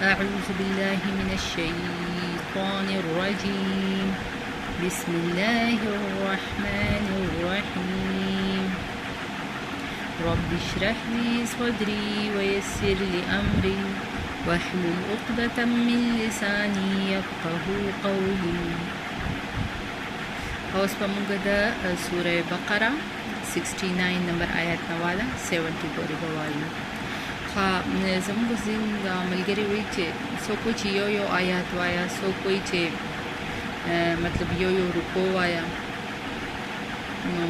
أعوذ بالله من الشيطان الرجيم بسم الله الرحمن الرحيم رب اشرح لي صدري ويسر لي أمري واحلل عقدة من لساني يفقهوا قولي. اوس په موږ د سوره بقره 69 نمبر آیات نواله 70 پورې وایو. زموږ ځین ملګري وایي چې څوک وایي چې یو آیات وایا، څوک وایي چې مطلب یو رکو وایا. نو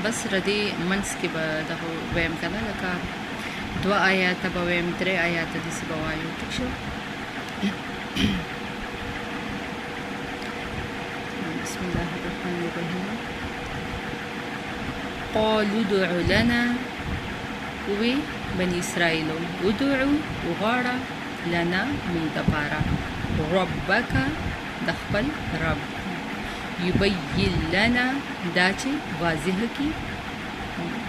بس ردی منځ کې به دغه ویم که نه، لکه 2 آیاته به ویم، 3 آیاته داسې به وایو. ټیک شو؟ بسم الله الرحمن الرحیم. قالوا ادع لنا، وی بني اسرائیلو، ادعو وغواړه، لنا موږ دپاره، ربک د خپل رب، یبین لنا دا چې واضح کی،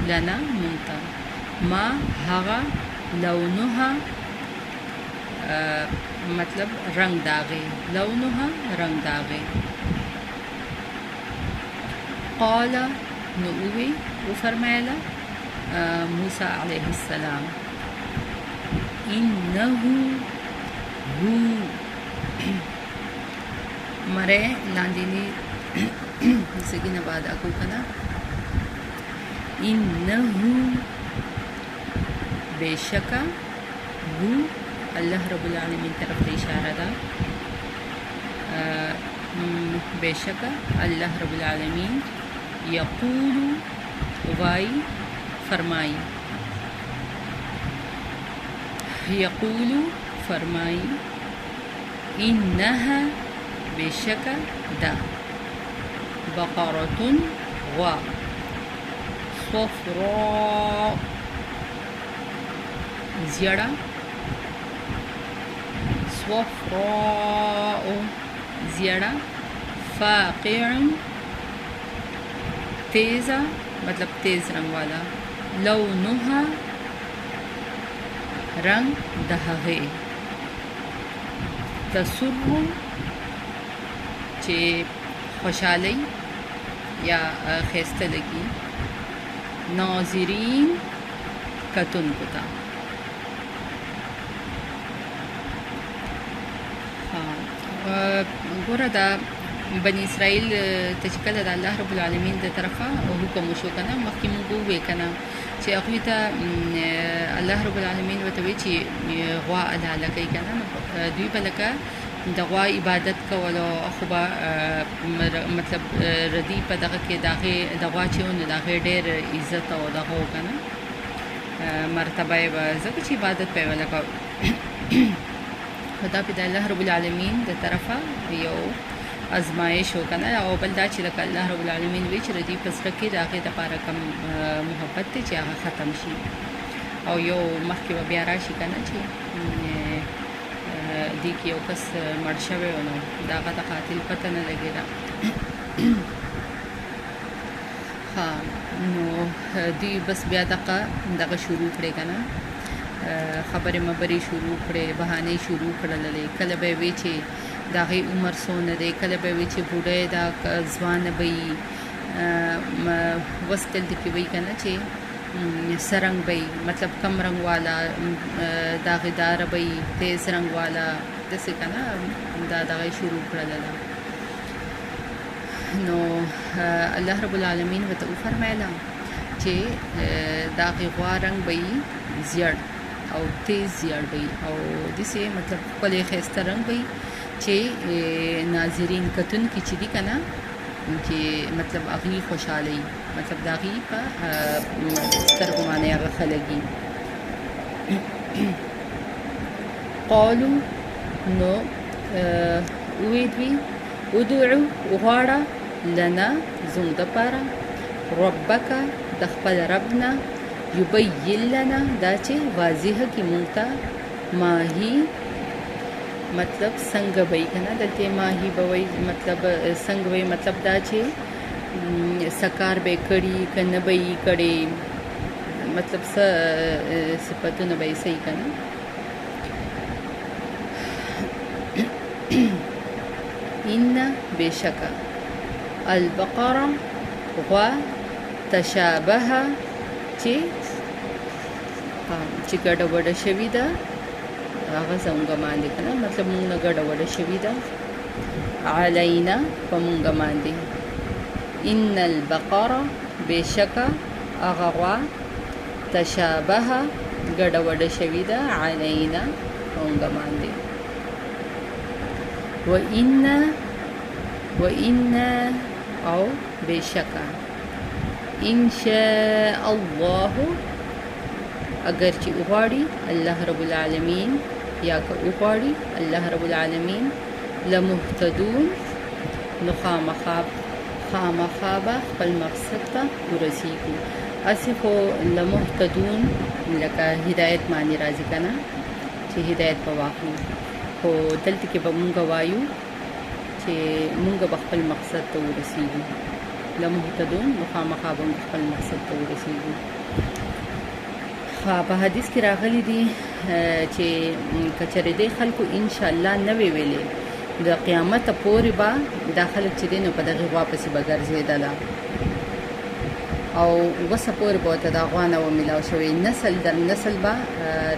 لنا موږ ته، ما هغه، لونها مطلب رنگ داغه، لونها رنگ داغه. قال نو وی وفرمایله موسی علیه السلام، انه هو مره لاندینی سګینه بعد اكو کنا، انه بشکا هو الله رب العالمین طرف ته اشاره ده. بشکا الله رب العالمین یقول وای فرمائی، یقول فرمائی، انها بشک دا، بقرة غوا، صفراء زیړه، صفراء زیړه، فاقع تیزه مطلب تیز رنگ والا، لونها رنگ د هغې، تسر چې خوشحالی یا ښایسته لګي، ناظرین کتونکو ته. ګوره دا بني اسرائیل ته چې کله د الله رب العالمین د طرفه حکم وشو که نه، مخکې موږ ووایو که نه چې هغوی ته الله رب العالمین ورته وایي چې غوا حلاله کوي که نه، دوی به لکه د غوا عبادت کولو، خو به مطلب ردي په دغه کې د هغې د غوا چې و نو د هغې ډېر عزت او دغه و که نه، مرتبه یې به ځکه چې عبادت به یې ولکه خو دا په د الله رب العالمین د طرفه یو ازمایش و که نه، او بل دا چې لکه الله رب العالمین وایي چې د دوی په زړه کې د هغې دپاره کوم محبت دی چې هغه ختم شي. او یو مخکې به بیا راشي که نه چې دې کې یو کس مړ شوی و، نو د هغه د قاتل پته نه لګېده. ها نو دوی بس بیا دغه شروع کړې که نه، خبرې مبرې شروع کړې، بهانې شروع کړلې. کله به یې وی چې د هغې عمر څونه دی، کله به یې وی چې بوډۍ ده ځوانه به وي، اوس دلته کې وایي که نه چې څه رنګ به وي، مطلب کم رنګ والا، داغداره به وي، تیز رنګ والا، داسې که نه دا دغه شروع کړله ده. نو الله رب العالمین ورته وفرمایله چې د هغې غوا رنګ به وي زیړ او تیز زیړ به وي، او داسې مطلب ښکلی ښایسته رنګ به وي چې ناظرین کتونکي چې دي که نه، چې مطلب هغوی خوشحاله مطلب د هغوی په سترګو باندې هغه ښه لګي. قالو نو وویل دوی، ادعو وغواړه، لنا زموږ دپاره، ربک د خپل رب نه، یبین لنا دا چې واضح کړي موږ ته، ماهی مطلب څنګه به وي که نه، دلته ماهی به وایي مطلب څنګه به وي، مطلب دا چې سکار به یې کړي که نه به یې کړي، مطلب څه صفتونه به یې صحیح که نه. ان بشکا البقرة غوا تشابه چې ګډه وډه شوې ده هغه زموږ باندې کنه مطلب موږ نه ګډه وډه شوې ده علینا په موږ باندې ان البقرة بشکا هغه غوا تشابه ګډه وډه شوې ده علینا موږ باندې وإن او بشکا ان شاء الله اگر چې وغواړي الله رب العالمین یا که وغواړي الله رب العالمین لمهتدون نو خامخا به خپل مقصد ته ورسیږي اسی خو لمهتدون لکه هدایت معنی راځي کنه چې هدایت په واخلو خو دلته کې به مونږ وایو چې مونږ به خپل مقصد ته ورسیږو لمهتدون نو خامخا به خپل مقصد ته ورسیږو په حدیث کې راغلی دي چې کچره دې خلکو ان شاء الله نه ویلې د قیامت پورې به دا خلک چې دي نو په دغه واپس به ګرځېدل او وسه پورې به ته دا غوانه و ملاو شوی نسل در نسل به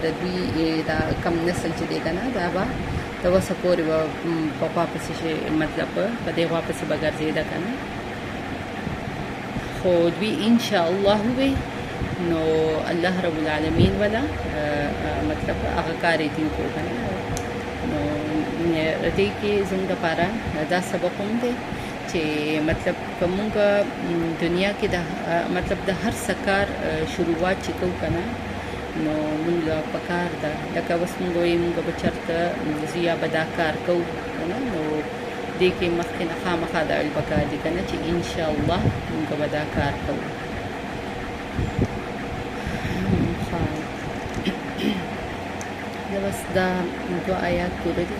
ردوی دا کم نسل چې دی کنه دا به د وسه پورې به په واپس شي مطلب په دې واپس به ګرځېده کنه خو دوی ان شاء الله وي نو الله رب العالمین ولا مطلب هغه کار دي کو کنه نو دې کې زموږ لپاره دا سبق هم دی چې مطلب کومه دنیا کې د مطلب د هر سکار شروعات چې کو کنه نو موږ په کار ده لکه اوس موږ یې موږ به چرته زیه به دا کار کوو کنه نو دې کې مخکې نه خامخا دا ویل پکار دي کنه چې ان شاء الله موږ به دا کار کوو بس دا دو آیات پوره دي.